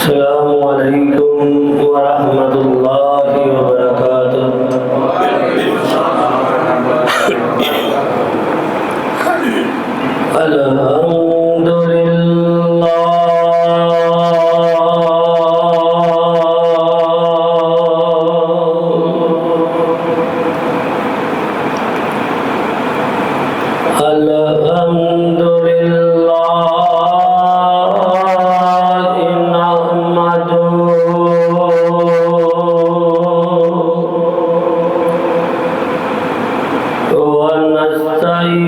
السلام عليكم ورحمة الله وبركاته. الحمد لله الحمد لله نحمده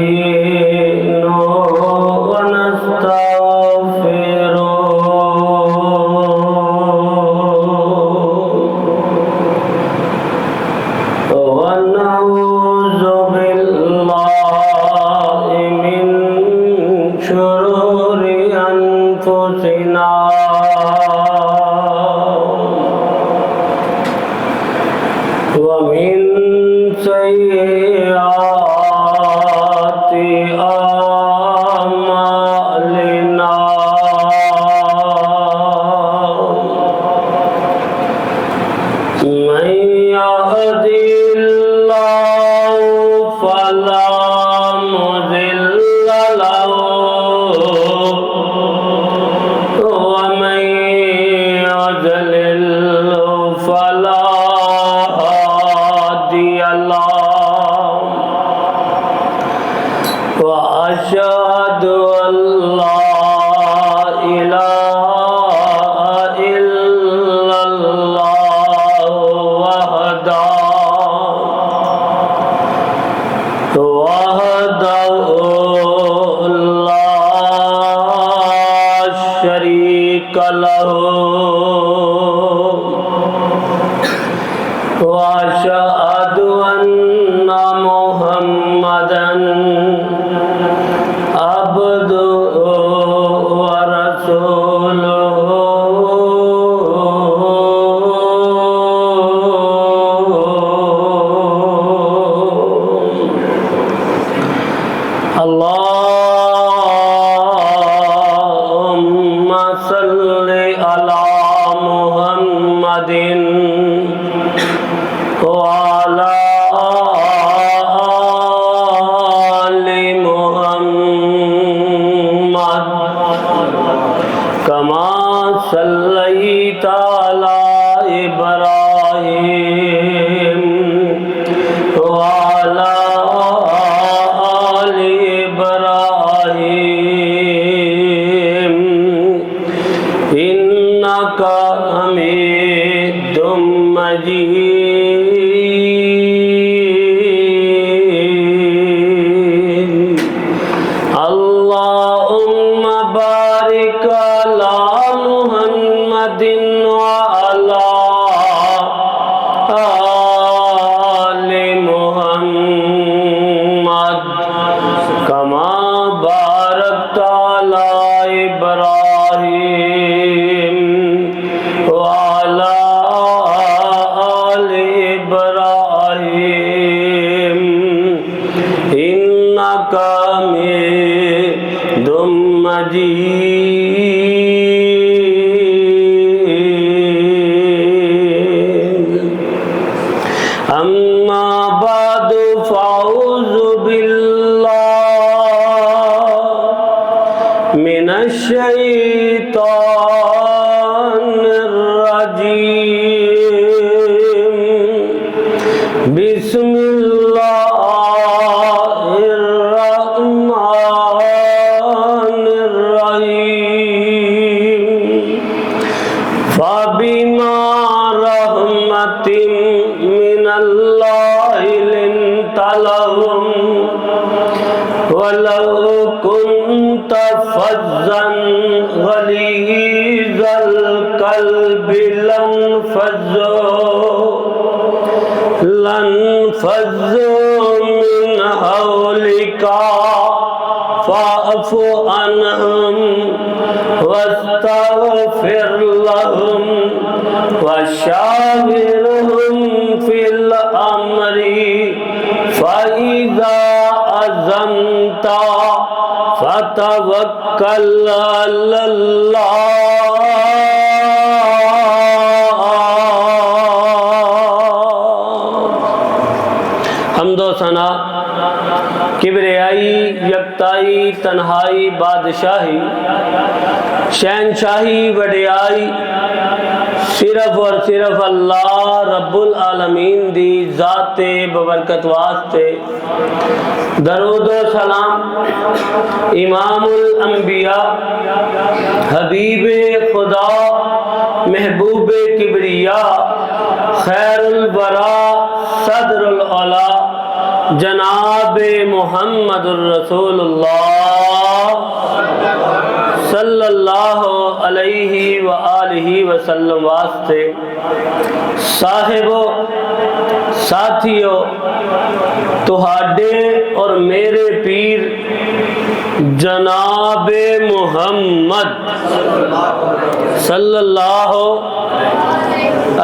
ونستعينه ونستغفره ونعوذ بالله من شرور أنفسنا ومن سيئات أعمالنا من يهده الله فلا مضل له ومن يضلل فلا هادي له وأشهد أن لا إله إلا الله وحده لا شريك له وأشهد أن محمدا عبده ورسوله اللهم صل على محمد وعلى آل محمد كما صليت على إبراهيم وعلى آل إبراهيم إنك حميد مجيد اللهم بارك على محمد وعلى آل محمد كما باركت على إبراهيم وعلى آل إبراهيم إنك حميد مجيد أما بعد فأعوذ بالله من الشيطان الرجيم بسم الله الرحمن الرحيم فبما رحمة من الله لنت لهم ولو كنت فظا غليظ القلب لانفضوا من حولك فاعف عنهم واستغفر لهم وشاورهم في الأمر فإذا عزمت فتوكل على الله एकाई तन्हाई बादशाही शहनशाही वडियाई सिर्फ और सिर्फ अल्लाह रब्बुल आलमीन दी ज़ाते बबरकत वास्ते दरूद व सलाम इमामुल अंबिया हबीबे खुदा महबूबे किबरिया खैरुल वरा सदरुल औला जनाबे मुहम्मदुर रसूलुल्लाह सल्लल्लाहु अलैहि व आलिहि वसल्लम वास्ते साहिबो साथियों तुहाडे और मेरे पीर जनाबे मुहम्मद सल्लल्लाहु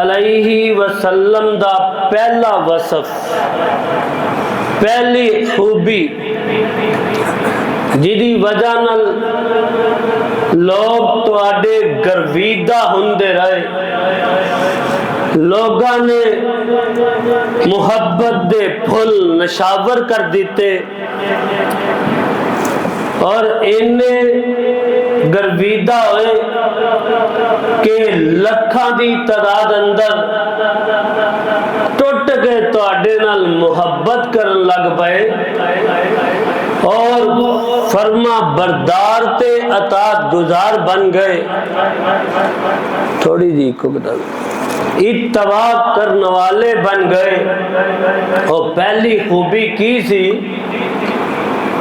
अलैहि वसल्लम दा पहला वसफ पहली खूबी जिदी वजह नाल लोग तुहाडे गर्विदा हुंदे रहे, लोगां ने मुहब्बत दे फुल नशावर कर दिते और इन्ने गर्विदा होए कि लखां दी तादाद अंदर टुट के तुहाडे नाल मुहब्बत करन लग पए और फरमा बरदार ते अतात गुजार बन गए। थोड़ी जी को बता इत्तबा करने वाले बन गए। और पहली खूबी की सी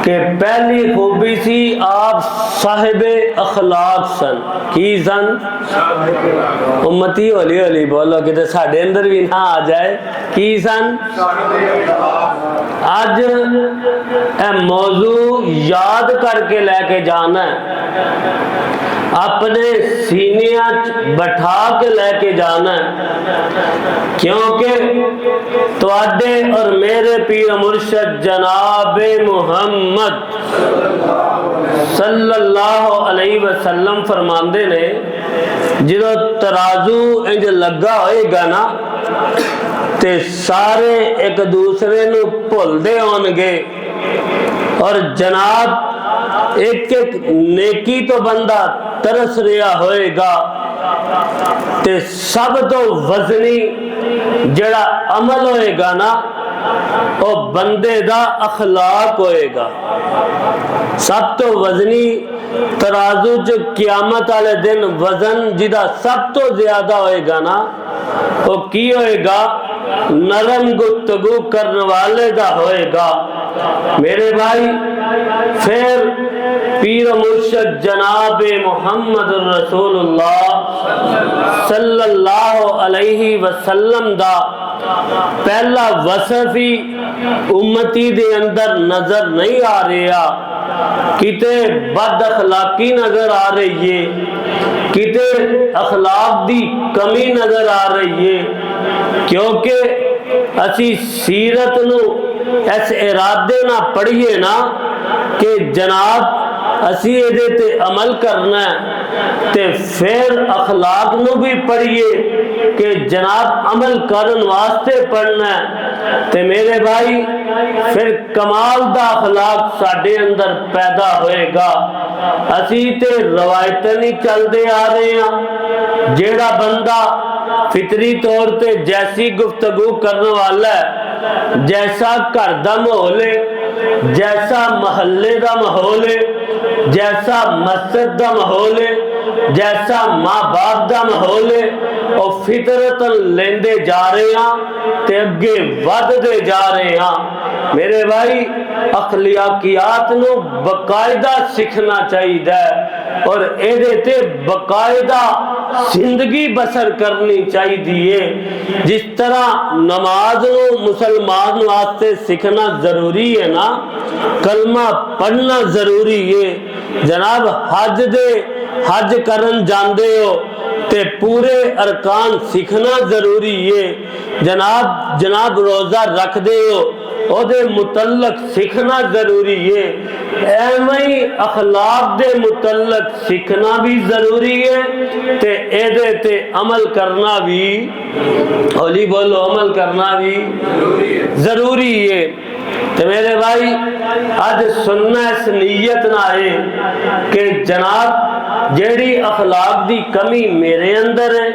कि पहली खूबी सी आप साहिबे अखलाक सन। की सन? उम्मती होली होली बोलो कि साढ़े अंदर भी ना आ जाए। की सन? आज ए मौजू याद करके लेके जाना है, अपने सीने बैठा के लेके जाना है, क्योंकि तुहाडे और मेरे पीर मुर्शद जनाबे मुहम्मद सल्लल्लाहु अलैहि वसल्लम फरमांदे ने जो तराजू इंज लगा होएगा ना ते सारे एक दूसरे नू भुलदे होणगे और जनाब एक एक नेकी तो बंदा तरस रहा होएगा ते सब तो वजनी जड़ा अमल होएगा ना वो बंदे दा अखलाक होएगा। सब तो वजनी तराजू च कियामत वाले दिन वजन जिदा सब तो ज्यादा होएगा ना वो की होएगा? नरम गुफ्तगू करने वाले दा होएगा। मेरे भाई फिर पीर मुर्शद जनाबे मुहम्मद रसूलुल्लाह सल्लल्लाहु अलैहि वसल्लम दा पहला वसफ ही उम्मती दे अंदर नजर नहीं आ रहा, किते बद अखलाकी नजर आ रही है, किते अखलाक दी कमी नजर आ रही है, क्योंकि असी सीरत नू इस इरादे ना पढ़िए ना कि जनाब असी इहदे ते अमल करना है ते फिर अखलाक नू भी पढ़िए कि जनाब अमल करन वास्ते पढ़ना है ते मेरे भाई फिर कमाल दा अखलाक साडे अंदर पैदा होएगा। असी ते रवायतें नहीं चलते आ रहे हैं। जेड़ा बंदा फितरी तौर पे जैसी गुफ्तगू करने वाला है, जैसा घर दा माहौल है, जैसा महल्ले दा माहौल है, जैसा मस्जिद दा माहौल है, जैसा माँ बाप दा माहौल है, और फितरत लेंदे जा रहे हैं ते अगे वधदे जा रहे हैं। मेरे भाई अखलाकियात नू बकायदा सीखना चाहिए और एदे ते बकायदा जिंदगी बसर करनी चाहिए। जिस तरह नमाज नू मुसलमान वास्ते सीखना जरूरी है ना, कलमा पढ़ना जरूरी है। जनाब हज करन जांदे हो ते पूरे अरकान सीखना जरूरी है। जनाब रोजा रख दे हो ओदे मुतल्लक सीखना जरूरी है। एवं ही अखलाक दे मुतल्लक सीखना भी जरूरी है ते एदे ते अमल करना भी, होली बोलो, अमल करना भी जरूरी है। तो मेरे भाई अज सुनना इस नीयत ना है कि जनाब जेड़ी अखलाक दी कमी मेरे अंदर है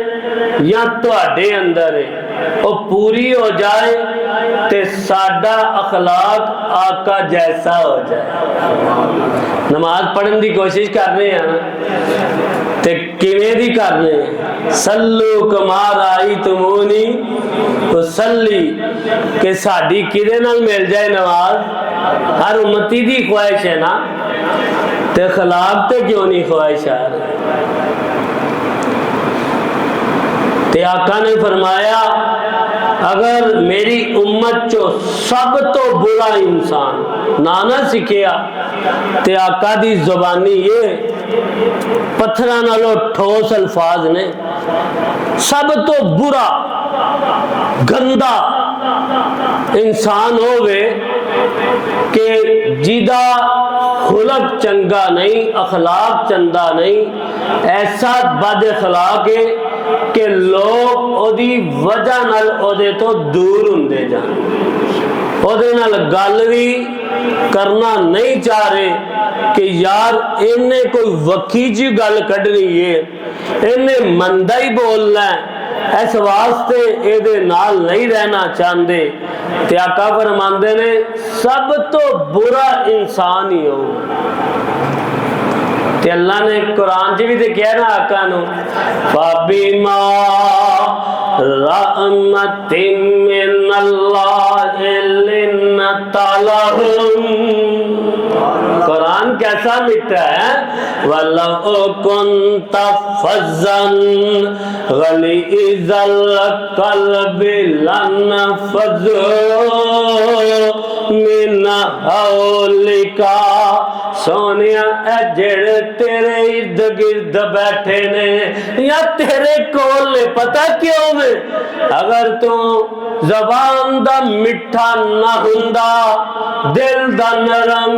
या तुहाडे अंदर है वो पूरी हो जाए ते साडा अखलाक आका जैसा हो जाए। नमाज पढ़ने की कोशिश कर रहे हैं ना, ते किवें दी कर रहे हैं? सल्लू कमा राई तुमूनी उसल्ली, कि साडी किदे नाल मिल जाए नमाज। हर उम्मती दी ख्वाहिश है ना, ते अखलाक ते क्यों नहीं ख्वाहिश आ रही? ते आका ने फरमाया अगर मेरी उम्मत चो सब तो बुरा इंसान ना सीखिया ते आका दी जुबानी ये पत्थरां नालों ठोस अल्फाज ने, सब तो बुरा गंदा इंसान होवे कि जिदा खुलक चंगा नहीं, अखलाक चंगा नहीं, ऐसा बद अखलाक है कि लोग ओदी वजह नाल ओदे तो दूर हुंदे जान, ओदे नाल गल भी करना नहीं चाह रहे कि यार इन्हें कोई वक्की जी गल कढ़नी है, इन्हें मंदा ही बोलना है, इस वास्ते एदे नाल नहीं रहना चाहते। ते आका फरमांदे ने सब तो बुरा इंसान ही हो। ते अल्लाह ने कुरान च भी तो कहा ना आका नु फाबिमा रहमतिन मिनल्लाहि लिनतलहुम, कुरान कैसा मिठा है। वलौ कुन्ता फज़्ज़न गलीज़ल क़ल्बि लनफ़ज़्ज़ू मिन हौलिका, सोनिया ए जेड़े तेरे इर्द गिर्द बैठे ने या तेरे कोल ने, पता क्यों में अगर तू जबान दा मिठा ना हुंदा, दिल दा नरम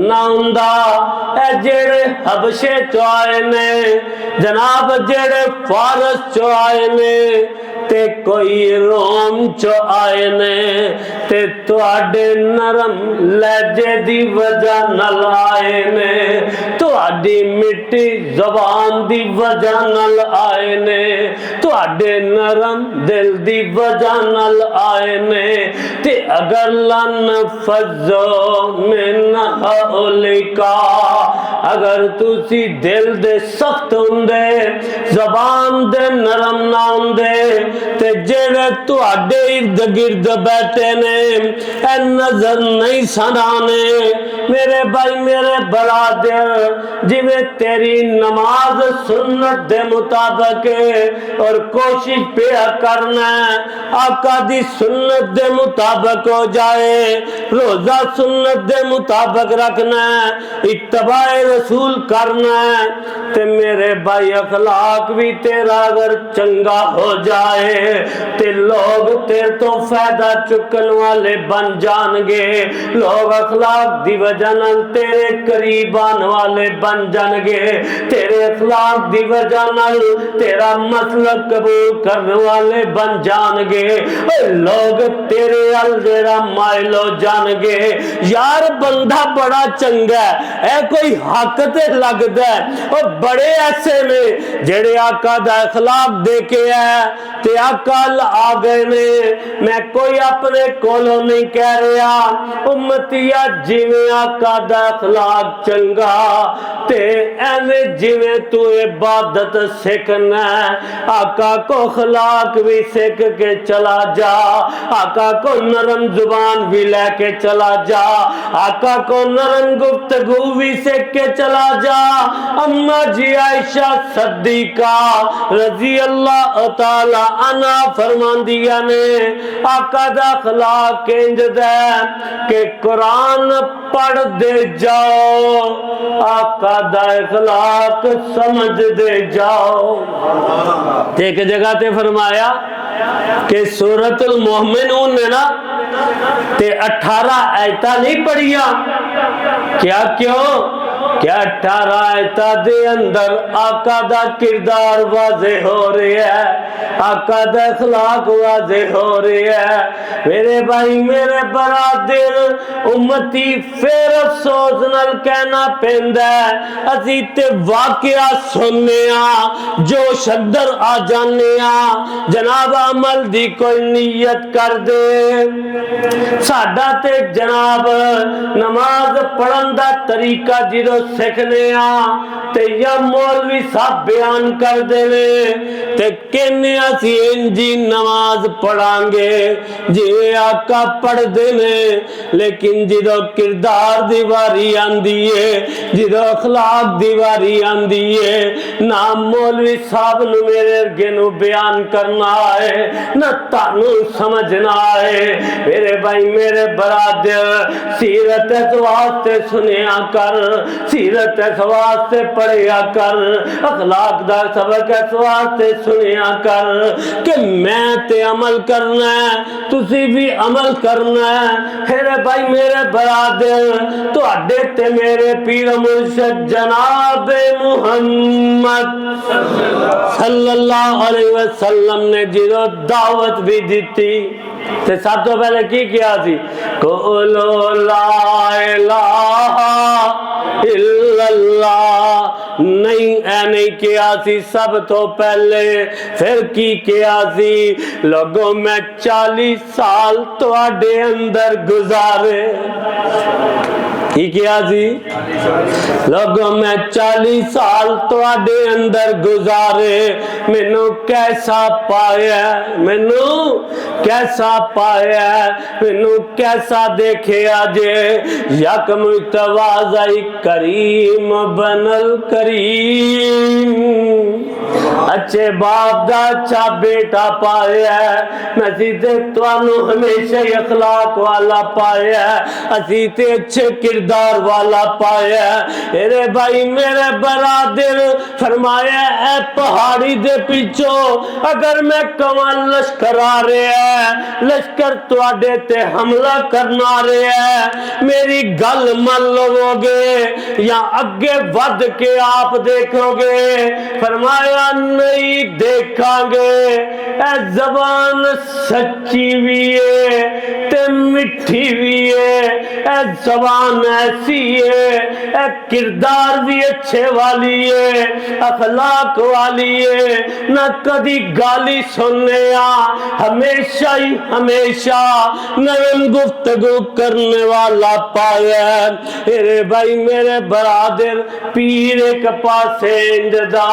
ना हुंदा, ए जेड़े हबशे चो आए ने जनाब, जेड़े फारस चो आए ने ते कोई रोम चो आए ने, ते तुहाडे नरम लहजे दी वजह नाल आए ने, तुहाडी मिट्टी जबान दी वजह नाल आए ने, तुहाडे नरम दिल दी वजह नाल आए ने। ते अगर लन फज़ो मिन हौलिका, अगर तुसी दिल दे सख्त हुंदे, जबान दे नरम ना हुंदे, ते जेड़े तुहाडे इर्द गिर्द बैठे ने ए नजर नहीं सनाने। मेरे भाई मेरे बरादर, जिवें तेरी नमाज सुन्नत दे मुताबिक और कोशिश पे करना आका दी सुन्नत दे मुताबिक हो जाए, रोजा सुन्नत दे मुताबिक रखना, इत्तबाए रसूल करना, ते मेरे भाई अखलाक भी तेरा अगर चंगा हो जाए ते लोग तेरे तो फायदा चुकन वाले बन जाएंगे, लोग अखलाक दी वजह नाल तेरे करीब आने वाले बन जाएंगे, तेरे अखलाक दी वजह नाल तेरा मसलक कबूल करने वाले बन जाएंगे, लोग तेरे अल जेरा माइल हो जाएंगे। यार बंदा बड़ा चंगा है, कोई हक ते लगदा है, और बड़े ऐसे ने जेड़े आका दा अखलाक देखे है ते आका आ गए ने। मैं कोई अपने कोलों नहीं कह रहा, उम्मतिया जिवें आका दा अखलाक चंगा ते एवें जिवें तू इबादत सीखना, आका को अखलाक भी सीख के चला जा, आका को नरम जुबान भी लेके चला जा, आका को नरम गुफ्तगू भी सीख के चला जा। अम्मा जी आयशा सद्दीका रजी अल्लाह तआला अन्हा फरमांदिया ने आका दा अखलाक इंज दा कि कुरान पढ़ दे जाओ, आका दा अखलाक समझ दे जाओ। एक जगह ते फरमाया कि सूरतुल मोमिनून ने ना ते 18 आयता नहीं पढ़िया, क्या क्यों? क्या 18 आयतां दे अंदर आका दा किरदार वाजे हो रहा है, आका दा अखलाक वाजे हो रहा है। मेरे भाई मेरे बरादर उम्मती फिर अफसोस नाल कहना पैंदा है, असी ते वाकया सुनने आ जोश अंदर आ जाने आ, जनाब अमल दी कोई नीयत कर दे। साडा ते जनाब नमाज पढ़न दा तरीका जिदों सीखने आ ते या मौलवी साहब बयान कर देने ते कहने असी इंजी नमाज पढ़ांगे जे आका पढ़ देने, लेकिन जिदों किरदार दी वारी आंदी है, जिदों अखलाक दी वारी आंदी है, ना मौलवी साहब नूं मेरे अगे नूं बयान करना है ना तानू समझना है। मेरे भाई मेरे बरादर सीरत इस वास्ते सुनिया कर, सीरत इस वास्ते पढ़िया कर, अखलाक दा सबक इस वास्ते सुनिया कर कि मैं ते अमल करना है, तुसी भी अमल करना है। मेरे भाई मेरे बरादर तुहाडे ते मेरे पीर मुर्शिद जनाब मुहम्मद सल्लल्लाहु अलैहि वसल्लम ने जिदों दावत भी दी ते सब तो पहले की किया सी, कोलो ला इलाहा इल्लल्लाह, नहीं ऐ नहीं किया सी सब तो पहले। फिर की किया सी, लोगों मैं 40 साल तुहाडे अंदर गुजारे, की किया सी, लोगों मैं 40 साल तुहाडे अंदर गुजारे, मैनू कैसा पाया, मैनू कैसा पाया, मैनू कैसा देखे जे, यकम तवाज़ाई करीम बनल करीम, अच्छे बाप दा अच्छा बेटा पाया, मैं सीधे तुहानू हमेशा ही अखलाक वाला पाया, असी ते अच्छे किरदार वाला पाया। मेरे भाई मेरे बरादर फरमाया ऐ पहाड़ी दे पिछो अगर मैं कमां लश्कर आ रहा है, लश्कर तुहाडे ते हमला करना आ रहा है, मेरी गल मान लोगे या अगे वध के आप देखोगे? फरमाया नहीं देखांगे, ऐ जबान सच्ची भी है ते मिठी भी है, ऐ जबान ऐसी है, ऐ किरदार भी अच्छे वाली है, अखलाक वाली है, ना कदी गाली सुनने हमेशा ही हमेशा नरम गुफ्तगू करने वाला पाया। मेरे भाई मेरे बरादर पीर एक पासे इंजदा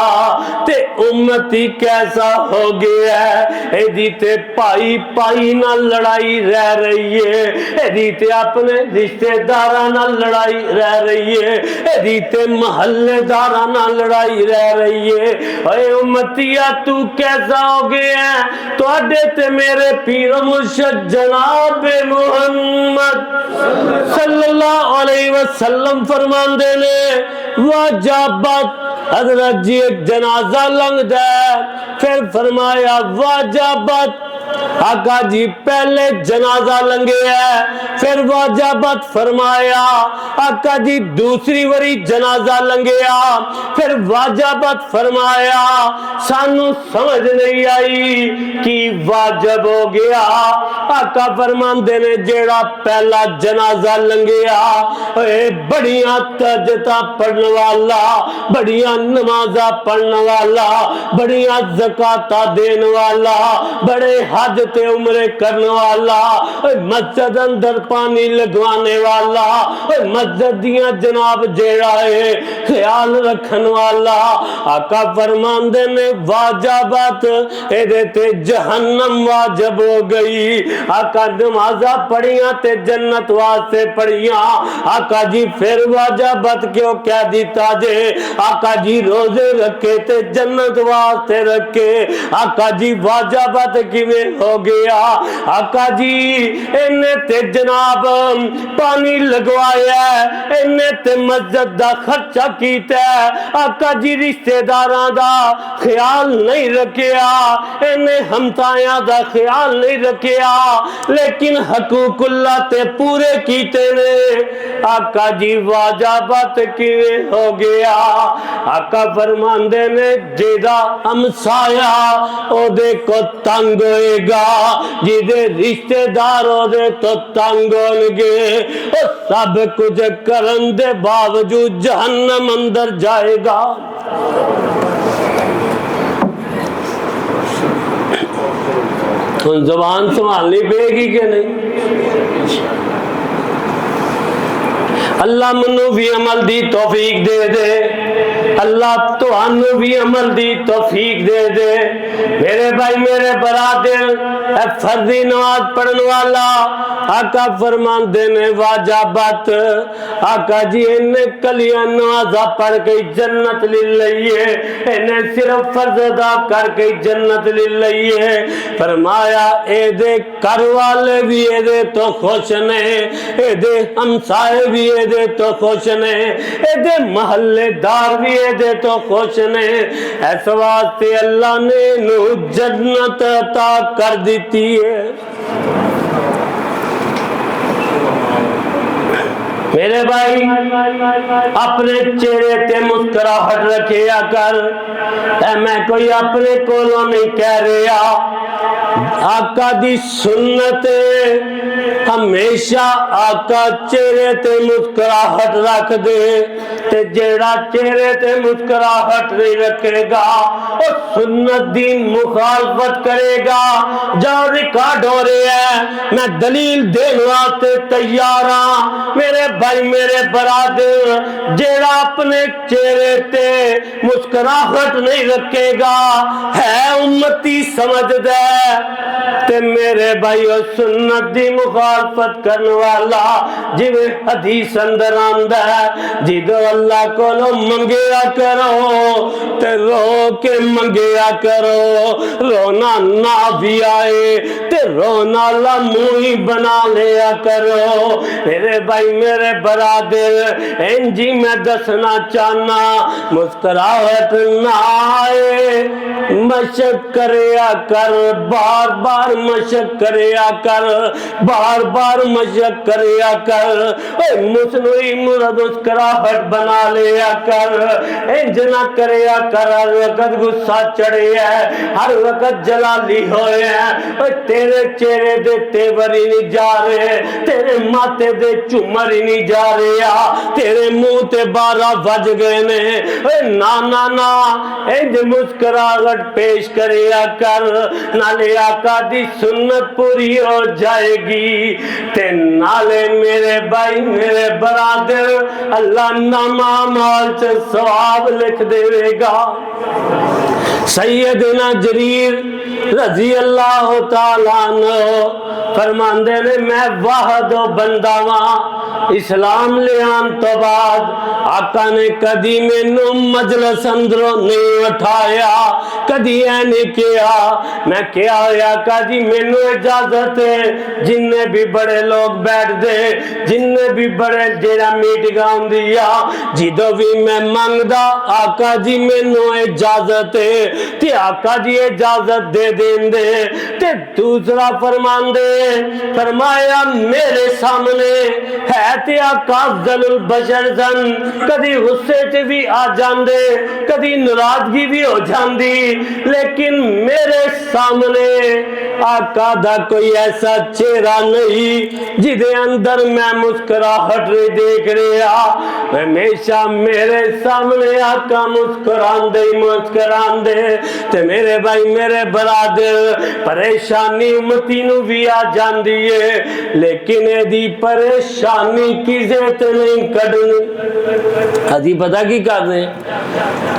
ते उम्मती कैसा हो गया है, एदी ते भाई भाई ना लड़ाई रह रही है, एदी ते अपने रिश्तेदारां नाल लड़ाई रह रही है, एदी ते महल्लेदारां नाल लड़ाई रह रही है। ओए उम्मतिया तू कैसा हो गया है? तुहाडे ते मेरे पीर मुर्शिद जनाब मुहम्मद सल्लल्लाहु अलैहि वसल्लम फरमांदे ने वाजबत हजरत जी एक जनाजा लंघदा है, फिर फरमाया वाजबत आका जी पहले जनाजा लंघे है, फिर वाजबत फरमाया आका जी दूसरी बारी जनाजा लंघिया, फिर वाजबत फरमाया सानू समझ नहीं आई कि वाजब हो गया। आका फरमांदे ने जेड़ा पहला जनाजा लंघिया बड़ियां तजता पढ़ने वाला, बड़ियां नमाजा पढ़ने वाला, बड़ियां ज़काता देने वाला, बड़े हज ते उम्रे करने वाला, मस्जिद अंदर पानी लगवाने वाला, मस्जिद दियां जनाब जेड़ा है ख्याल रखन वाला। आका फरमांदे ने वाजबत एदे ते जहन्नम वाजब हो गई। आका नमाजा पढ़ियां ते जन्नत वास्ते पढ़ियां, आका जी फिर वाजबत क्यों कह दिता जे? आका जी रोजे रखे ते जन्नत वास्ते रखे, आका जी वाजबत किवें हो गया। आका जी इन्हें ते जनाब पानी लगवाया, इन्हें ते मस्जिद दा खर्चा कीता, आका जी रिश्तेदारां दा ख्याल नहीं रखिया, इन्हें हमसाया दा ख्याल नहीं रखिया, लेकिन हकूकुल्ला ते पूरे कीते ने। आका जी वाजबात किवें हो गया? आका फरमांदे ने जेदा हमसाया ओदे को तंग होएगा, जिदे रिश्तेदार ओदे तो तंग होंगे, ओ सब कुछ करन दे बावजूद जहन्नम अंदर जाएगा। तो जबान संभालनी पेगी कि नहीं? अल्लाह मनु भी अमल दी तौफीक दे दे, अल्लाह तुहानू भी अमल दी तौफीक दे दे। मेरे भाई मेरे बरादर फर्जी नमाज पढ़ने वाला आका फरमाते ने वाजबात, आका जी इन्हें कलियां नमाजा पढ़ के जन्नत ले लईए, इन्हें सिर्फ फर्ज अदा करके जन्नत ले लईए। फरमाया एदे घर वाले भी एदे तो खुश ने, एदे हमसाए भी एदे तो खुश ने, एदे महल्लेदार भी एदे तो खुश ने। इस वास्ते अल्लाह ने नू जन्नत अता कर दी है। मेरे भाई अपने चेहरे ते मुस्कुराहट रखिया कर, मैं कोई अपने कोलों नहीं कह रहा, आका दी सुन्नत हमेशा आका चेहरे ते मुस्कुराहट रख दे, ते जेड़ा चेहरे ते मुस्कुराहट नहीं रखेगा वो सुन्नत दी मुखालफत करेगा। जो रिकॉर्ड हो रहे हैं मैं दलील देने वास्ते तैयार हाँ। मेरे भाई मेरे बरादर जेड़ा अपने चेहरे ते मुस्कुराहट नहीं रखेगा है उम्मती समझदा ते मेरे भाई सुन्नत दी मुखालफत करने वाला। जिवें हदीस अंदर आंदा है जिदो अल्लाह कोलों मंगया करो ते रो के मंगया करो, रोना ना भी आए ते रोना ला मुंह ही बना लिया करो। मेरे भाई मेरे बरादर इंजी मैं दसना चाहना, मुस्कुराहट ना आए मशक करया कर, बार बार मशक करया कर, बार बार मशक करया कर। मुस्नुई मुस्कुराहट बना लिया कर, इंज ना करया कर हर वक्त गुस्सा चढ़े है, हर वक्त जलाली होए है। तेरे चेहरे दे तेवर ही नहीं जा रहे, तेरे माथे दे झूमर ही नहीं जा रहे, तेरे मुंह ते 12 बज गए ने। ना ना ना इंज मुस्कुराहट पेश करया कर, नाले आका दी सुन्नत पूरी हो जाएगी ते नाले मेरे भाई मेरे बरादर अल्लाह नामा माल च सवाब लिख देगा। सैयदना जरीर रजी अल्लाह तआला अन्हु फरमांदे ने मैं वाहदो बंदा वां, इस्लाम ले आन तो बाद आका ने कदी मैनू मजलिस अंदरों नहीं उठाया, कदी ऐ नहीं किया। मैं क्या होया आका जी मैनू इजाजत है, जिन्ने भी बड़े लोग बैठ दे, जिन्ने भी बड़े जेड़ा मीटिंग आउंदी आ, जिदों भी मैं मंगदा आका जी मैनू इजाजत है ते आका जी इजाजत दे देंदे। ते दूसरा फरमांदे फरमाया मेरे सामने है ते आका अफजलुल बशर सन, कदी गुस्से च भी आ जांदे, कदी नाराजगी भी हो जांदी, लेकिन मेरे सामने आका दा कोई ऐसा चेहरा नहीं जिदे अंदर मैं मुस्कुराहट नहीं देख रहा। हमेशा मेरे सामने आका मुस्कुरांदे ही मुस्कुरांदे। ते मेरे भाई मेरे बरादर परेशानी उम्मती नू भी आ जांदी है, लेकिन एदी परेशानी किसे ते नहीं कढनी। अजी पता की करने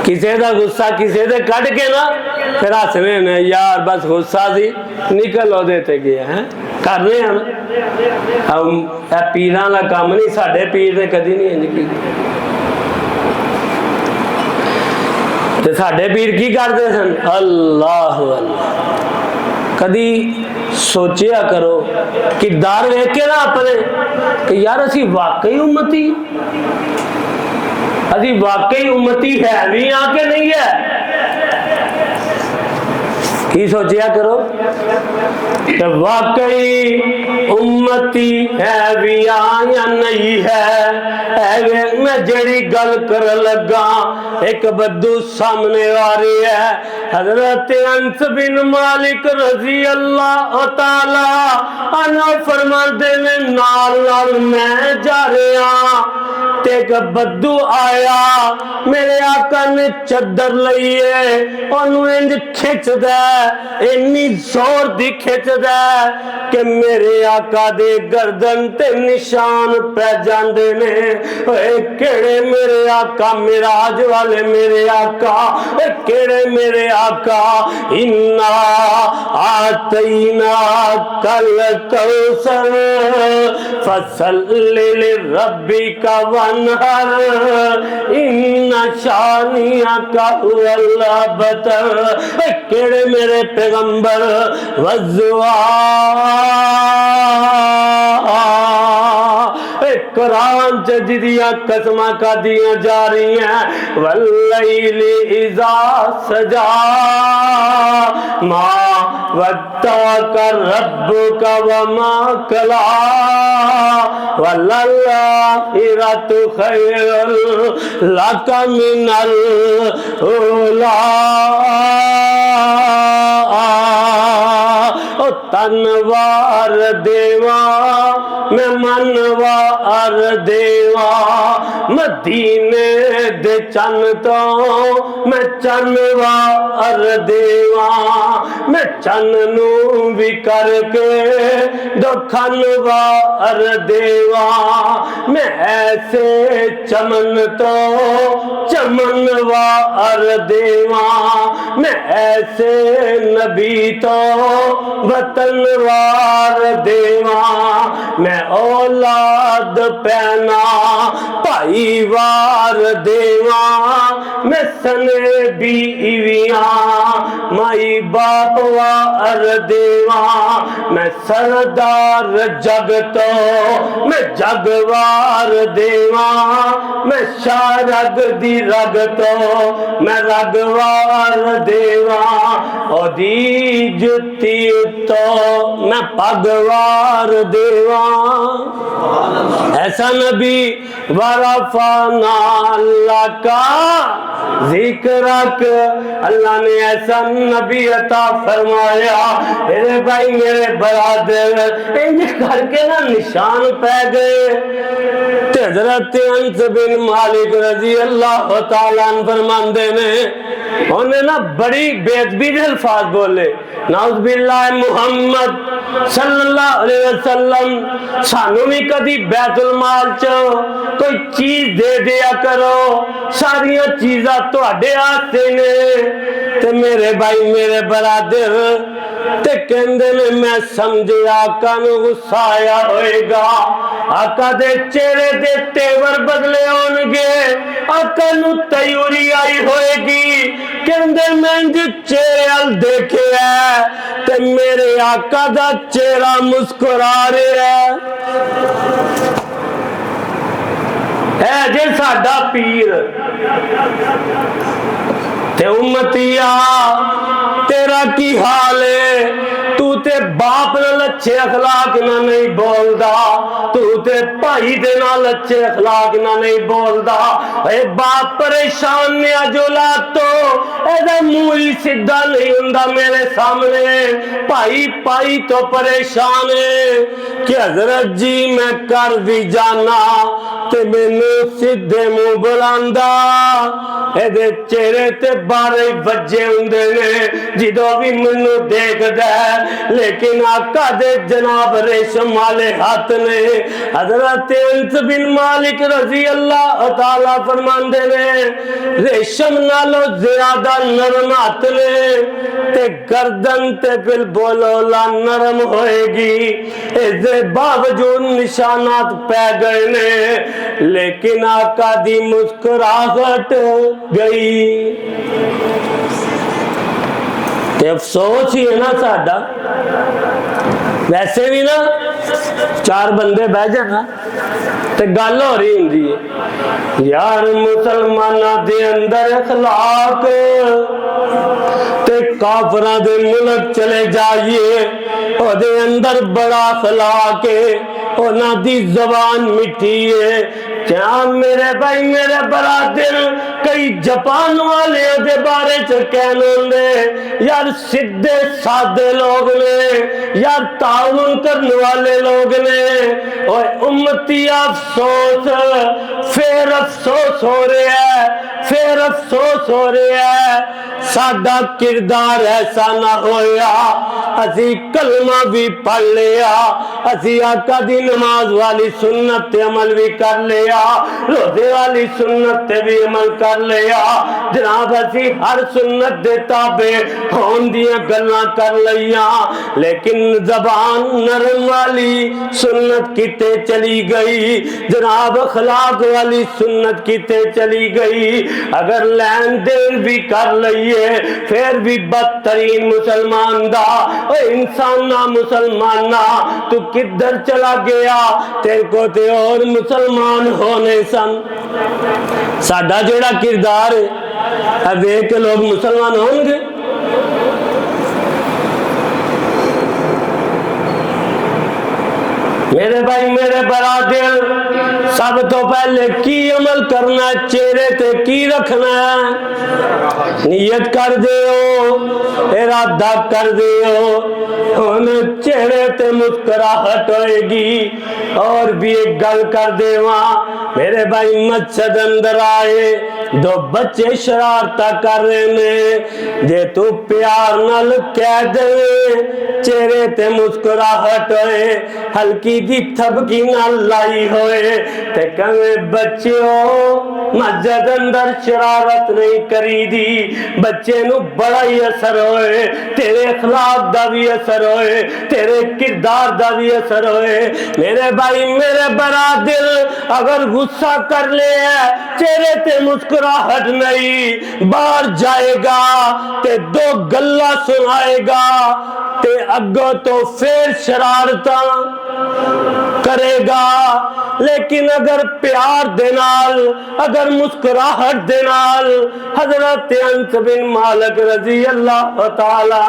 किसे दा गुस्सा किसे दे कढ़ के ना फिर हसने ने यार बस गुस्सा सी निकल ओदे ते गया है करने हम पीरां दा काम नहीं, साडे पीर ने कदी नहीं इंज कीता। ते साडे पीर की करते सन अल्लाह अल्लाह कदी सोचिया करो किरदार वेख के ना अपने कि यार असी वाकई उम्मती, असी वाकई उम्मती है भी यहाँ के नहीं है। की सोचिया करो कि वाकई उम्मती है भी या नहीं है। मैं जेड़ी गल कर लगा एक बद्दू सामने आ रही है। हजरत अंस बिन मालिक रजी अल्लाह ताला अन्हु फरमाते ने नाल नाल मैं जा रहा ते एक बद्दू आया, मेरे आका ने चदर लई है ओनू इंज खिंचदा, इन्नी जोर दी खिंचदा कि मेरे आका दे गर्दन ते निशान पै जांदे ने। ओए केड़े मेरे आका, मिराज वाले मेरे आका, केड़े मेरे आका। इन्ना आतैना कल कौसर फसल्लि लिरब्बिका वन्हर इन्ना शानिअका हुवल अबतर। केड़े मेरे पैगंबर वज़्ज़ुआ कुरान च जिदियां कसमां कादियां जा रही हैं, वल्लैलि इज़ा सजा मा वद्दाका रब्बुका वमा कला वल्लाहिरतु खैरुल लका मिनल उला। तनवार देवा मैं मनवार देवा, मदीने दे चन तो मैं चनवार देवा। मैं चन नू भी करके दखनवार देवा। मैं ऐसे चमन तो चमनवार देवा। मैं ऐसे नबी तो वतनवार देवा। मैं औलाद पैना भाईवार देवा। मैं सने बीवियां माई बाप वार देवा। मैं सरदार जग तो मैं जगवार देवा। मैं शारग दी रग तो मैं रगवार देवा। ओदी जुती तो मैं पगवार देवा। ऐसा नबी वरफाना लका जिक्रक, अल्लाह ने ऐसा नबी अता फरमाया। मेरे भाई मेरे बरादर इंज करके ना निशान पै गए। हज़रत अंस बिन मालिक रजी अल्लाह तआला अन्हु फरमांदे ने उन्हें ना बड़ी बेअदबी के अल्फाज बोले, नाउज़ुबिल्लाह मुहम्मद सल्लल्लाहु अलैहि वसल्लम सानू भी कदी बैतुल माल च कोई चीज दे दिया करो, सारिया चीज़ां तुहाडे आस्ते ने। ते मेरे भाई मेरे बरादर ते कहंदे ने मैं समझे आका नू गुस्सा आया होएगा, आका दे चेहरे दे तेवर बदले होणगे, आका नू तयूरी आई होएगी। कहंदे मैं चेहरे अल देखे है ते मेरे आका दा चेहरा मुस्कुरा रहा है जे साडा पीर। ते उम्मतिया तेरा की हाल है? तू ते बाप नाल अच्छे अखलाक ना नहीं बोलदा, तू ते भाई दे नाल अच्छे अखलाक ना नहीं बोलदा। ए बाप परेशान ने अजोला तो एदा मुंह ही सीधा नहीं हुंदा मेरे सामने। भाई भाई तो परेशान है कि हजरत जी मैं कर भी जाना ते मैनू सीधे मुंह बुलांदा। एदे चेहरे ते 12 वजे हुंदे ने जिदों भी मैनू देखदा है, लेकिन आका दे जनाब रेशम वाले हाथ ने। हजरत अंस बिन मालिक रजी अल्लाह तआला फरमांदे ने रेशम नालों ज्यादा नरम हाथ ने ते गर्दन ते फिर बोलोला नरम होएगी। इसके बावजूद निशानात पै गए ने, लेकिन आका दी मुस्कुराहट गई। ते अफसोस ही है ना साडा। वैसे भी ना चार बंदे बह जाना ते गल हो रही होंदी है यार मुसलमाना दे अंदर अखलाक ते काफरा दे मुल्क चले जाइए ओदे अंदर बड़ा अखलाक है, उन्हां दी जबान मिठी है। क्या मेरे भाई मेरे बरादर कई जापान वाले दे बारे च कहने यार सीधे सादे लोग ने यार ताउन करने वाले लोग ने। और उम्मती अफसोस फिर अफसोस हो रहा है, फिर अफसोस हो रहा है साडा किरदार ऐसा ना होया असी कलमा भी पढ़ लिया, असी आका दी नमाज वाली सुन्नत ते अमल भी कर लिया, रोजे वाली सुन्नत ते भी अमल कर लिया। जनाब असी हर सुन्नत दे ताबे होन दियां गल्लां कर लिया, लेकिन जबान नरम वाली सुन्नत किते चली गई, जनाब अखलाक वाली सुन्नत किते चली गई। अगर लेन देन भी कर लिये फिर भी बदतरीन मुसलमान दा इंसान ना मुसलमाना तू किधर चला गया, तेरे को ते और मुसलमान होने सन। साडा जोड़ा किरदार है देख के लोग मुसलमान होंगे। मेरे भाई मेरे बरादर सब तो पहले की अमल करना, चेहरे ते की रखना, नियत कर दियो, इरादा कर दियो, उन चेहरे ते मुस्कुराहट होएगी। और भी एक गल कर देवा मेरे भाई मस्जिद अंदर आए दो बच्चे शरारता कर रहे ने, जे तू प्यार नाल कह दे चेहरे ते मुस्कुराहट होए हल्की दी थपकी नाल लाई होए ते कहे बच्चों मस्जिद अंदर शरारत नहीं करी दी, बच्चे नू बड़ा ही असर होए, तेरे अखलाक दा भी असर होए, तेरे किरदार दा भी असर होए। मेरे भाई मेरे बरादर अगर गुस्सा कर ले चेहरे ते मुस्कुराहट नहीं, बाहर जाएगा ते दो गल्ला सुनाएगा ते अगो तो फिर शरारता करेगा। लेकिन अगर प्यार दे नाल अगर मुस्कुराहट दे नाल हजरत अनस बिन मालिक रजी अल्लाह तआला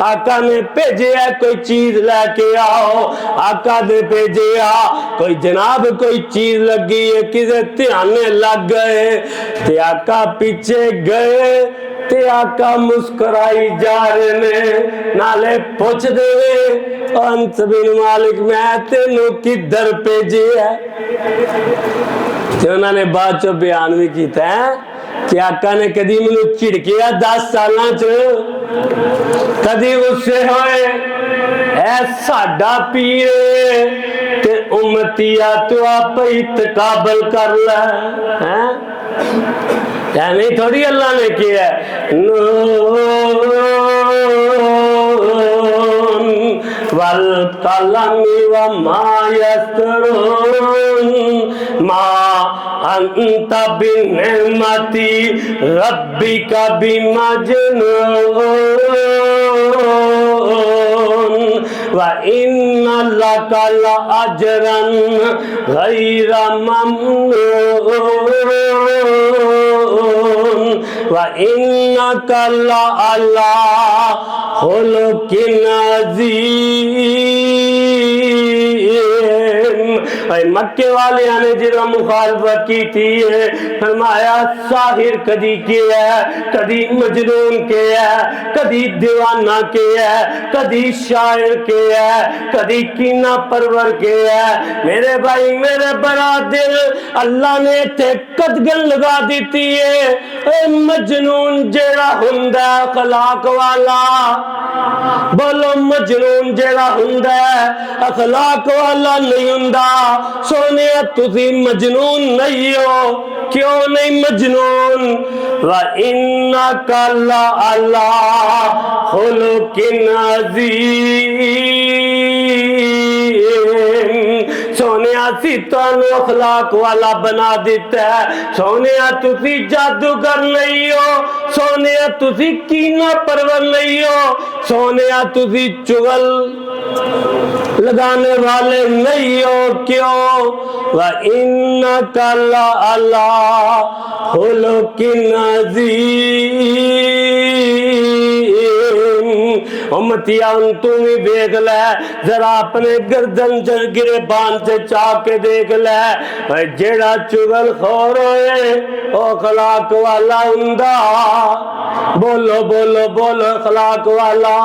आका ने भेजे कोई चीज लेके आओ, आका ने भेजे कोई जनाब कोई चीज लगी है किसे ध्यान लग गए ते आका पीछे गए ते आका मुस्कुराई जा रहे ने, नाले पूछ दे अनस बिन मालिक मैं तेनू किधर भेजे है। उन्होंने बाद चो बयान भी किया है कि आका ने कदी मैनू झिड़किया 10 साल कदी गुस्से होए ऐ साडा पीर ते उम्मतिया तू आप इत्काबल कर ले हैं, नहीं थोड़ी अल्लाह ने किया वल कलमी व मा यस्तरून मा अंत बिनिमती रब्बिका बिमजनून व इन्ना लका लअजरन गैरा ममनून व इन्नका लअला खुलुकिन अज़ीम। मक्के वाले ने जो मुखालफत की थी फरमाया साहिर कदी के है, कदी मजनून के है, कदी दीवाना के है, कदी शायर के है, कदी कीना परवर के है। मेरे भाई मेरे बरादर अल्लाह ने थे कदगन लगा दी है मजनून जेड़ा हुंदा अखलाक वाला, बोलो मजनून जेड़ा हुंदा अखलाक वाला नहीं हुंदा। सोने तुसी मजनून नहीं हो, क्यों नहीं मजनून? व इन्नका लअला खुलुकिन अज़ीम। सोने सी तुहानू अखलाक वाला बना दिता है, सोने तुसी जादूगर नहीं हो, सोने सोने तुसी कीना परवर नहीं हो, सोने तुसी चुगल लगाने वाले नहीं हो। क्यों? व इन्नका लअला खुलुकिन अज़ीम। उम्मतिया तू भी देख ले, जरा अपने गर्दन गिरेबान से चाह के देख ले, जेड़ा चुगल खोर होए ओ अखलाक वाला हुंदा। बोलो बोलो बोलो, अखलाक वाला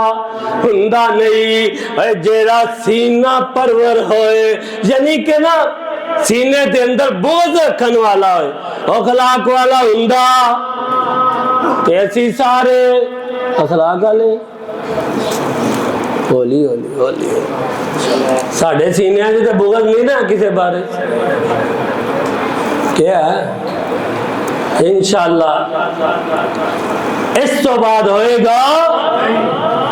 हुंदा नहीं। जेड़ा सीना परवर होए, यानी कि ना सीने के अंदर बोझ रखन वाला होए, अखलाक वाला हुंदा। कैसी सारे अखलाक वाले होली होली होली साढ़े सीनिया तो बोझ नहीं ना किसी बारे। क्या है इंशाअल्लाह इस तो बाद होएगा,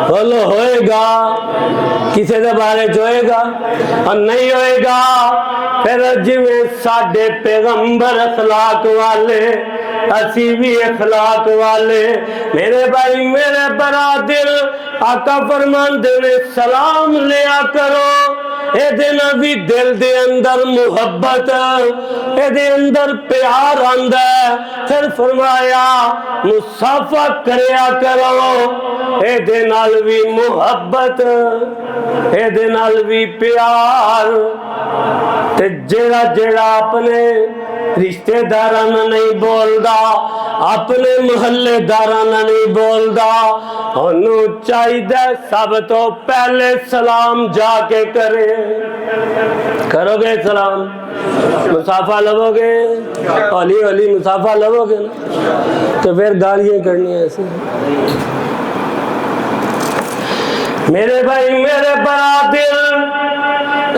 बोलो होएगा, किसी के बारे च होएगा और नहीं होएगा। फिर जिवें साडे पैगंबर अखलाक वाले, असी भी अखलाक वाले। मेरे भाई मेरे बरादर, आका फरमांदे ने सलाम लिया करो, एदे नाल भी दिल दे अंदर मुहब्बत, एदे अंदर प्यार आंदा है। फिर फरमाया मुसाफा करया करो, एदे नाल भी मुहब्बत, एदे नाल भी प्यार। ते जेड़ा जेड़ा अपने रिश्तेदारां नाल नहीं बोलदा, अपने महल्लेदारां नाल नहीं बोलदा, ओनू चाहिदा सब तो पहले सलाम जाके करे। करोगे सलाम, मुसाफा लवोगे, हौली हौली मुसाफा लवोगे ना, तो फिर गालियां करनी ऐसे। मेरे भाई मेरे बरादर,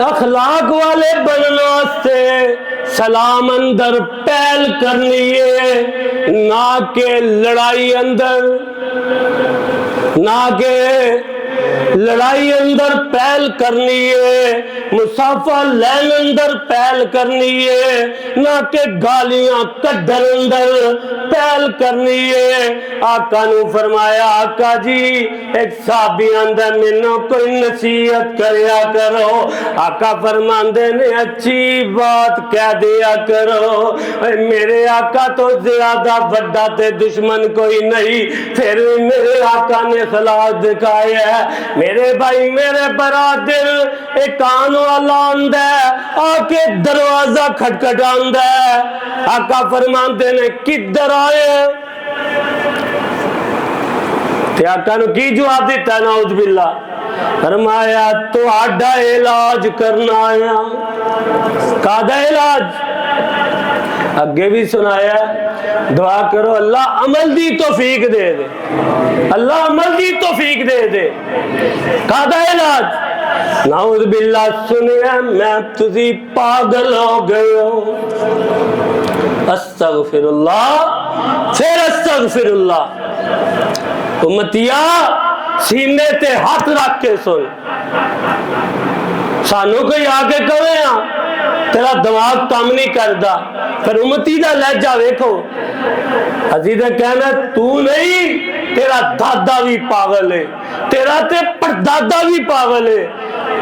अखलाक वाले बनने वास्ते सलाम अंदर पहल करनी है, ना के लड़ाई अंदर, ना के लड़ाई अंदर पहल करनी है, मुसाफा लैन अंदर पहल करनी है, ना के गालियां कड्डन अंदर पहल करनी है। आका नू फरमाया, आका जी एक साहबी आंदा मैनू कोई नसीहत करया करो। आका फरमांदे ने अच्छी बात कह दिया करो। मेरे आका तो ज्यादा बड़ा ते दुश्मन कोई नहीं, फिर भी मेरे आका ने खलास दिखाया है। मेरे भाई मेरे बरादर, एक कान वाला आंदा है, आके दरवाजा खटखटांदा है। आका फरमांदे ने किधर आए? ते आका नू की जवाब दिता? नाउज़ बिल्ला। फरमाया तो आडा इलाज करना आया। कादा इलाज? अगे भी सुनाया, दुआ करो अल्लाह अमल दी तौफीक दे दे, अल्लाह अमल दी तौफीक दे दे। कादा इलाज? नाउज़ बिल्ला सुनिया मैं तुझी पागल हो गए हो। अस्तगफिरुल्लाह, फिर अस्तगफिरुल्लाह। उम्मतिया सीने ते हाथ रख के सुन, सानू कोई आके कहे तेरा दिमाग काम नहीं करता, फिर उम्मती का लहजा वेखो। असी तो कहना तू नहीं, तेरा दादा भी पागल है, तेरा ते परदादा भी पागल है,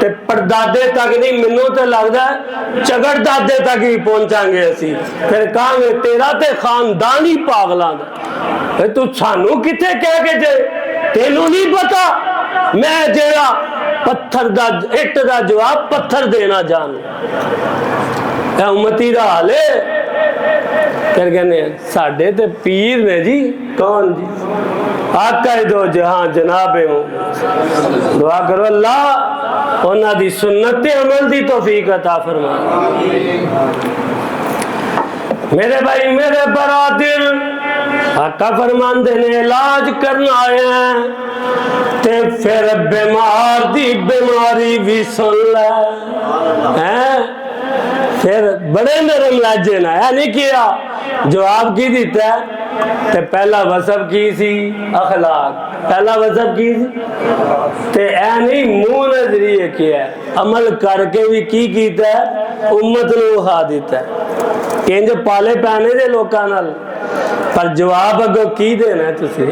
ते परदादे तक नहीं, मैनू तो लगता है चगड़ दादे तक ही पहुंचांगे असी। फिर कहांगे तेरा ते खानदान ही पागलों का। तू सानू किथे कह के जे, तेनू नहीं पता मैं जेड़ा पत्थर दा इट दा जवाब पत्थर देना जान। उम्मती दा हाल है। फिर कहने साडे ते पीर ने जी। कौन जी? आका दो जहां जनाबे हो। दुआ करो अल्लाह उन्हां दी सुन्नत ते अमल दी तौफीक अता फरमा। मेरे भाई मेरे बरादर, आका फरमांदे ने इलाज करना आया ते फिर बीमार दी बीमारी भी सुन ले हैं। फिर बड़े नरम लहजे ना है नहीं किया, जवाब की दिता है। ते पहला वसफ की सी अखलाक, पहला वसफ की सी ते ऐ नहीं मुंह नजरिए किया, अमल करके भी की कीता है, उम्मत नू खा दिता है। इंज पाले पैने दे लोकां नाल पर जवाब अगो की देना तुसी?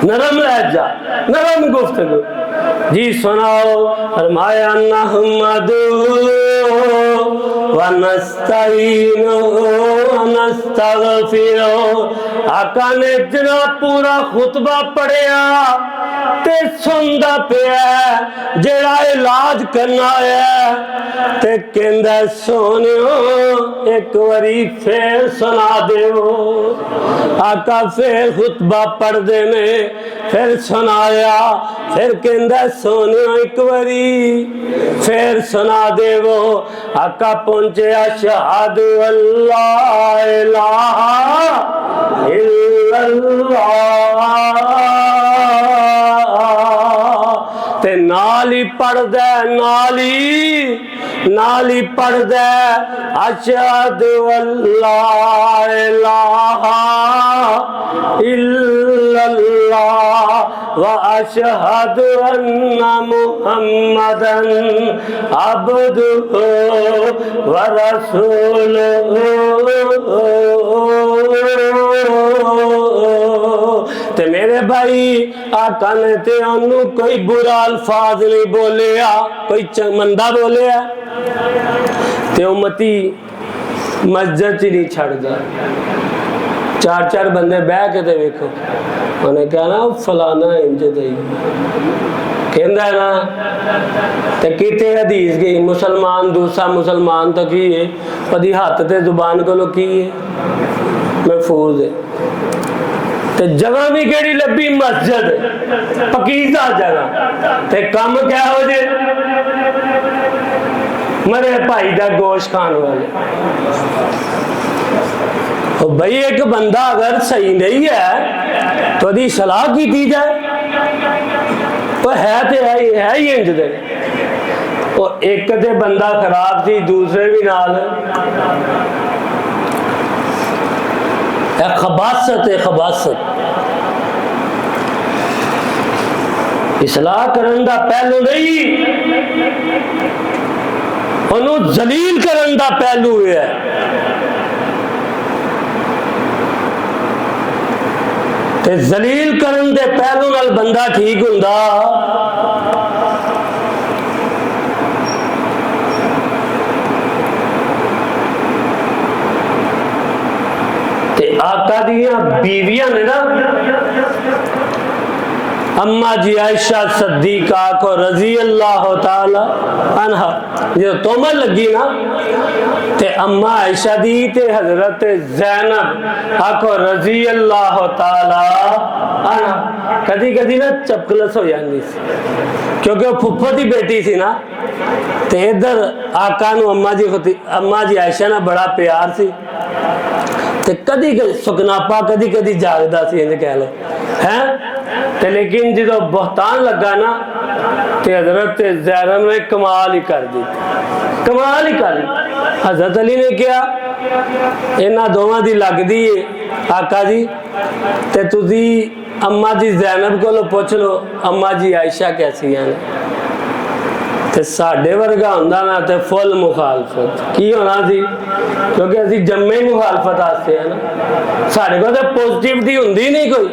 नरम लहजा, नरम गुफ्तगू। जी सुनाओ। फरमाया नहमदु व नस्तईनु व नस्तगफिरु। आका ने इतना पूरा खुतबा पढ़िया ते सुनदा पिया, जेड़ा इलाज करना है ते कहंदा सोनियो एक बारी फिर सुना देवो। आका फिर खुतबा पढ़दे ने, फिर सुनाया, फिर कहंदा सोनियो एक बारी फिर सुना देवो। आका पहुंचे अशहदु अल्ला इलाहा इल्लल्लाह ते नाल ही पढ़दा, नाल ही पढ़दा अशहदु अल्ला इलाहा इल्लल्लाह व अशहदु अन्ना मुहम्मदन अब्दुहु व रसूलुहु। ते मेरे भाई आका ने ते ओनू कोई बुरा अल्फाज नहीं बोलिया, कोई मंदा बोलिया ते उम्मती मस्जिद च नहीं छड़दा। चार चार बंदे बह के ते वेखो, उन्हें कहना फलाना इंज दई कहंदा है ना, ते किते हदीस गई मुसलमान दूसरा मुसलमान तो की है पदी हाथ ते जुबान को की है महफूज है। ते जगह भी केड़ी लभी? मस्जिद, पकीज़ा जगह। ते कम क्या हो जे? मरे भाई दा गोश्त खान वाले। भाई एक बंदा अगर सही नहीं है तो दी सलाह की जाए, वो है तो है ही इंज दे। एक ते बंदा खराब सी, दूसरे भी नाल खबासत है, खबासत। इसलाह करन दा पहलू नहीं, उन्होंने जलील करन दा पहलू है। ते जलील करन दे पहलू नाल बंदा ठीक हुंदा। आका दियां बीवियां ने ना, अम्मा जी आयशा सद्दीका को रजी अल्लाह ताला अन्हा जो तोमर लगी ना, ते अम्मा आयशा दी ते हजरत ज़ैनब आको रजी अल्लाह ताला अन्हा कदी कदी ना चपकलस हो जाती सी, क्योंकि वो फुफ्फो दी बेटी सी ना। ते इधर आका नू अम्मा जी आयशा ना बड़ा प्यार सी, ते कदी सुकनापा कदी कदी जागदा सी, इंज कह लो है। ते लेकिन जो बहतान लगा ना, ते हजरत ज़ैनब ने कमाल ही कर दी, कमाल ही कर दी। हजरत अली ने क्या इन्हां दोवां दी लगदी है आका जी, ते तुसी अम्मा जी ज़ैनब को पुछ लो अम्मा जी आयशा कैसी हैं। ते साडे वर्गा हुंदा ना ते फुल मुखालफत की होना सी, क्योंकि असी जम्मे ही मुखालफत आस्ते है ना, साडे को तो पॉजिटिविटी हुंदी नहीं कोई।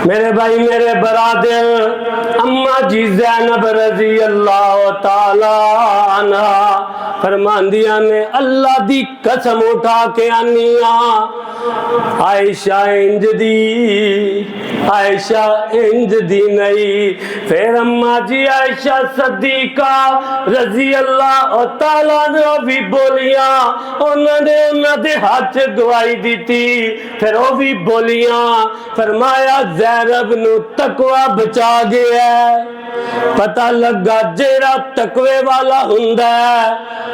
मेरे भाई मेरे बरादर, अम्मा जी ज़ैनब रज़ी अल्लाह ताला अन्हा फरमांदियां ने अल्लाह दी कसम उठा के आनिया आयशा इंज दी, आयशा इंज दी नहीं। फिर अम्मा जी आयशा सद्दीका रज़ी अल्लाह ताला ने भी बोलिया, उन्होंने हाथ गवाही दी थी, फिर वो भी बोलिया। फरमाया ज़ैनब नू तकवा बचा गया, पता लगा जेड़ा तकवे वाला हुंदा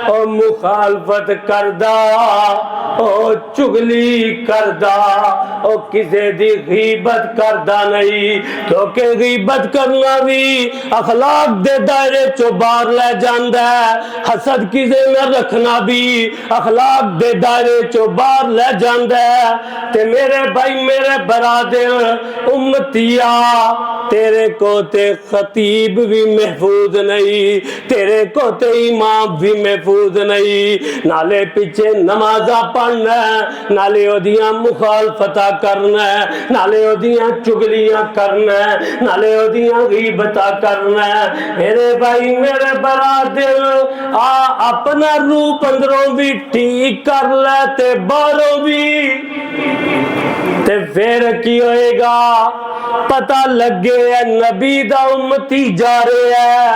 ओ मुखालफत करदा, ओ चुगली करदा, ओ किसे दी गीबत करदा नहीं, क्योंकि गीबत करना भी अखलाक दे दायरे चो बाहर ले जांदा है। हसद किसे न रखना भी अखलाक दे दायरे चो बाहर ले जांदा है। ते मेरे भाई मेरे बरादर उम्मतिया तेरे को ते खतीब भी महफूज नहीं, तेरे को ते इमाम भी महफूज नहीं। नाले पीछे नमाजा पढ़ना, नाले ओदियां मुखालफता करना, नाले ओदियां चुगलियां करना, नाले ओदियां गीबता करना। मेरे भाई मेरे बरादर, आ अपना रूप अंदरों भी ठीक कर ले ते बाहरों भी, ते फिर की होएगा? पता लगे नबी दा उम्मती जा रहा है,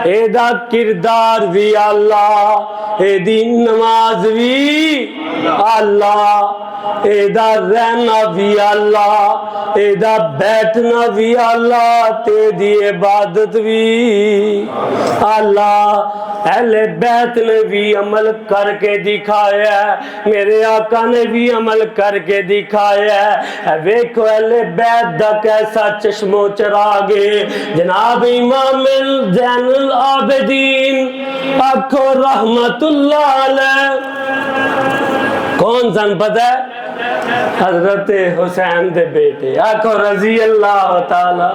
एदा किरदार भी आला, एदी नमाज भी आला, एदा रहना भी आला, एदा बैठना भी आला, तेदी इबादत भी आला। अहले बैत ने भी अमल करके दिखाया, मेरे आका ने भी अमल करके दिखाया। देखो अहले बैत दा कैसा चश्मो चरागे, जनाब इमाम ज़ैनुल आबिदीन आखो रहमतुल्लाह अलैह कौन सन पता है? हजरत हुसैन दे बेटे, आखो रजी अल्लाह ताला,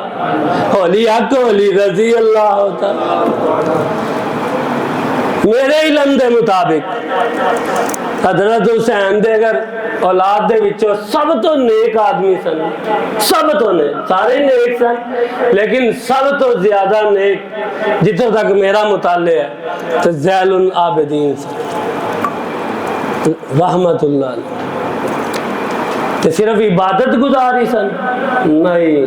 होली आखो होली रजी अल्लाह ताला। मेरे इल्म दे मुताबिक हजरत हुसैन दे अगर औलाद दे विचों सब तो नेक आदमी सन, सब तो नेक, सारे नेक सन, लेकिन सब तो ज्यादा नेक जितों तक मेरा मुताले है तो ज़ैनुल आबिदीन सन रहमतुल्लाह अलैह। ते सिर्फ इबादत गुजारी सन नहीं,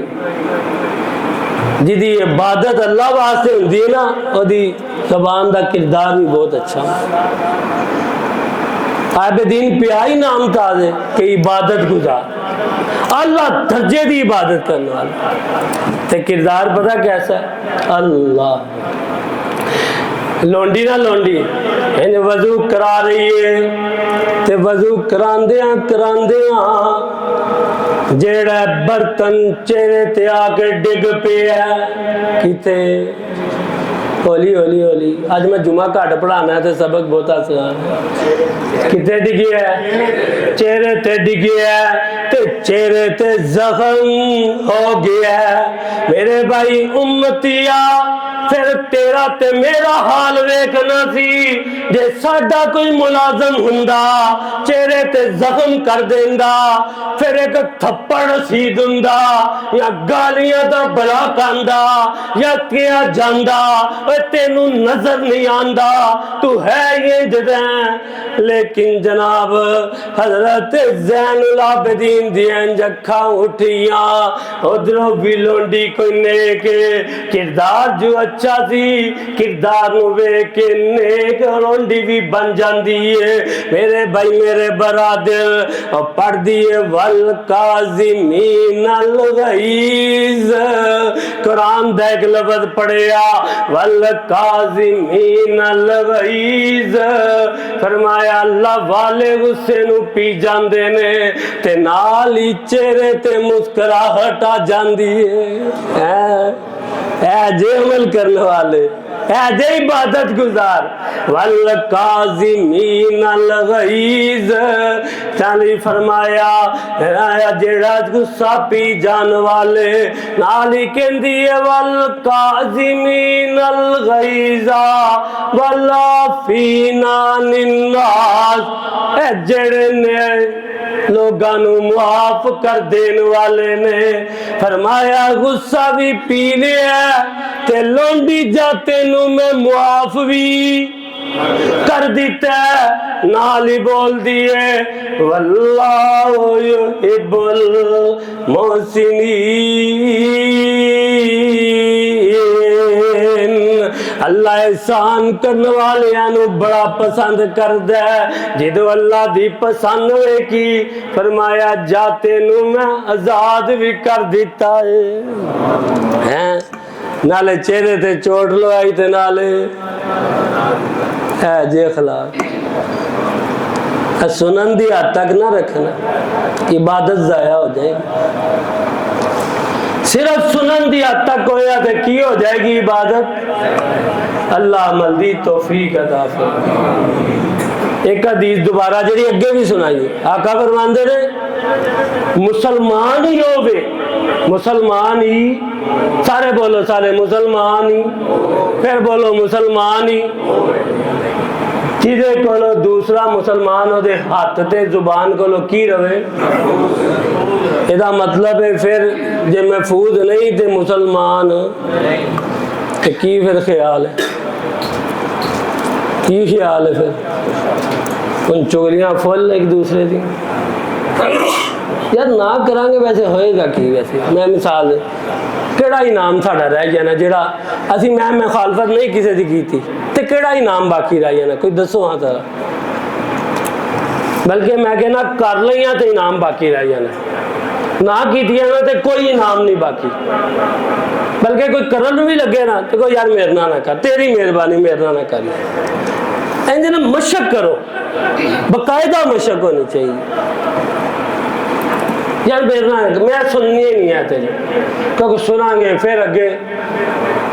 जिदी इबादत अल्लाह वास्ते हुंदी है ना, ओदी ज़बान दा किरदार भी बहुत अच्छा। आबिदीन पे आई नाम ताजे कि इबादत गुजार, अल्लाह दर्जे की इबादत करने वाला, ते किरदार पता कैसा है? अल्लाह लोंडी ना लोंडी इंज वजू करा रही है, ते वजू करांदियां करांदियां जेड़ा बर्तन चेहरे ते आके डिग पिया किते। होली होली होली, आज मैं जुमा घट पढ़ाना है तो सबक बहुत आसान है। किते डिगे है? चेहरे ते डिगे है, ते चेहरे ते जख्म हो गया। मेरे भाई उम्मतिया, फिर तेरा ते मेरा हाल वेखना सी, जे साडा कोई मुलाजम हुंदा चेहरे ते जख्म कर देंदा, फिर एक थप्पड़ सी दुंदा या गालियां दा बला कांदा या किया जांदा, तेनू नजर नहीं आंदा तू है ये जदा। लेकिन जनाब हजरत ज़ैनुल आबिदीन दी अखा उठिया, उधरों भी लोंडी कोई नेक किरदार जो अच्छा सी, किरदार नू वेख के नेक लोंडी भी बन जाती है। मेरे भाई मेरे बरादर, और पढ़ दिए वल काज़िमीनल गैज़, कुरान दा एक लफ्ज़ पढ़िया वल काज़िमीनल गैज़, फरमाया अल्लाह वाले गुस्से नू पी जांदे ने ते नाल ही चेहरे ते मुस्कुराहट आ जांदी है जे अमल करने वाले ऐजे इबादत गुजार। वल काज़िमीनल गैज़, चाली फरमाया जेड़ा गुस्सा पी जान वाले नाल ही कहंदी है वल काज़िमीनल गैज़ा वल आफ़ीना अन्नास, जेड़े ने लोगां नू मुआफ कर देने वाले ने। फरमाया गुस्सा भी पी लिया ते लोंडी जाते नू मैं मुआफ भी कर दिता, नाल ही बोल दिए वल्लाहु युहिब्बुल मुहसिनीन, अल्लाह एहसान करने वाले बड़ा पसंद करदा है। जिदो अल्लाह दी पसंद होए की फरमाया जाते नू मैं आजाद भी कर दिता है। नाले चेहरे ते चोट लवाई ते नाले है जे अखलाक। सुनन दी हद तक ना रखना, इबादत जाया हो जाएगी। सिर्फ सुनन दी हद तक होया तो की हो जाएगी इबादत। अल्लाह अमल दी तौफीक अता फरमाए। एक हदीस दोबारा जी अगे भी सुनाई, आका फरमांदे ने मुसलमान ही होवे, मुसलमान ही, सारे बोलो सारे मुसलमान ही, फिर बोलो मुसलमान ही। जिदे कोलो दूसरा मुसलमान ओदे हाथ ते जुबान कोलो की रवे, इदा मतलब है फिर जे महफूज नहीं ते मुसलमान ते की फिर ख्याल है, की ख्याल है फिर उन चुगलियां फुल एक दूसरे दी यार ना करांगे वैसे होएगा की। वैसे मैं मिसाल केड़ा इनाम साडा रह जाना जेड़ा असी मैं मुखालफत नहीं किसी दी कीती ते केड़ा इनाम बाकी रह जाना, कोई दसो। हाँ तारा बल्कि मैं कहना कर लिया तो इनाम बाकी रह जाना, ना कीतियां ना तो कोई इनाम नहीं बाकी। बल्कि कोई करन भी लगे ना तो कोई यार मेरे ना कर, तेरी मेहरबानी मेरे ना कर। इंज ना मशक करो, बाकायदा मशक होनी चाहिए यार मेरे ना, मैं सुननी ही नहीं है तेरी, क्योंकि सुनांगे फिर अगे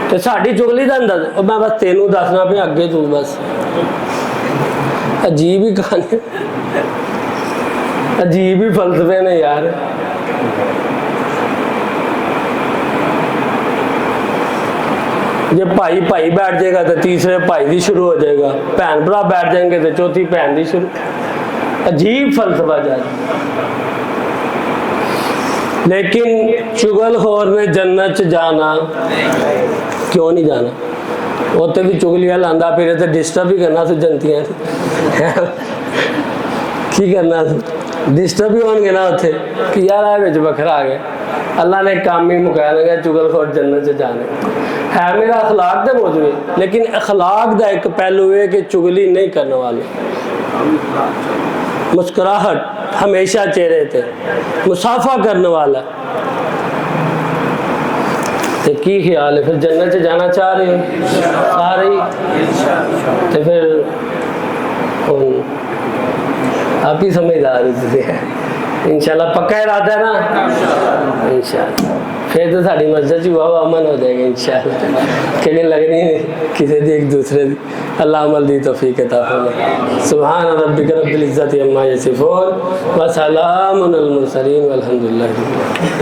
तो साड़ी चुगली का अंदाजा। मैं बस तेनू दसना पे अगे तू बस अजीब ही कहानी, अजीब ही फलसफे ने यार। जे भाई भाई बैठ जाएगा तो तीसरे भाई की शुरू हो जाएगा, भैन भरा बैठ जाएंगे तो चौथी भैन की शुरू। अजीब फलसफा जा। लेकिन चुगलखोर ने जन्नत जाना क्यों नहीं जाना, उत्ते भी चुगलियां लांदा फिर तो डिस्टर्ब ही करना सी जनतियां की करना डिस्टर्ब ही होंगे ना उत्थे कि यार आ विच बखरा आ गया। अल्लाह ने काम ही मुकाया लगा चुगलखोर जन्नत जाने है। मेरा अखलाक का मौजू है, लेकिन अखलाक का एक पहलू है कि चुगली नहीं करने वाले, मुस्कुराहट हमेशा चेहरे थे, मुसाफा करने वाला। तो की ख्याल है फिर जन्नत जाना चाह रहे हो सारे ही, तो फिर आप ही समझदार हैं इंशाल्लाह। पक्का इरादा है ना इंशाल्लाह, फिर तो साड़ी मस्जिद ही वाह अमन हो जाएगा इंशाल्लाह। कहने लगनी किसी दी एक दूसरे दी। अल्लाह अमल दी तौफीक अता फरमाए। सुभान रब्बिक रब्बिल इज्जति अम्मा यसिफून व सलामुन अलल मुरसलीन वल्हम्दुलिल्लाहि।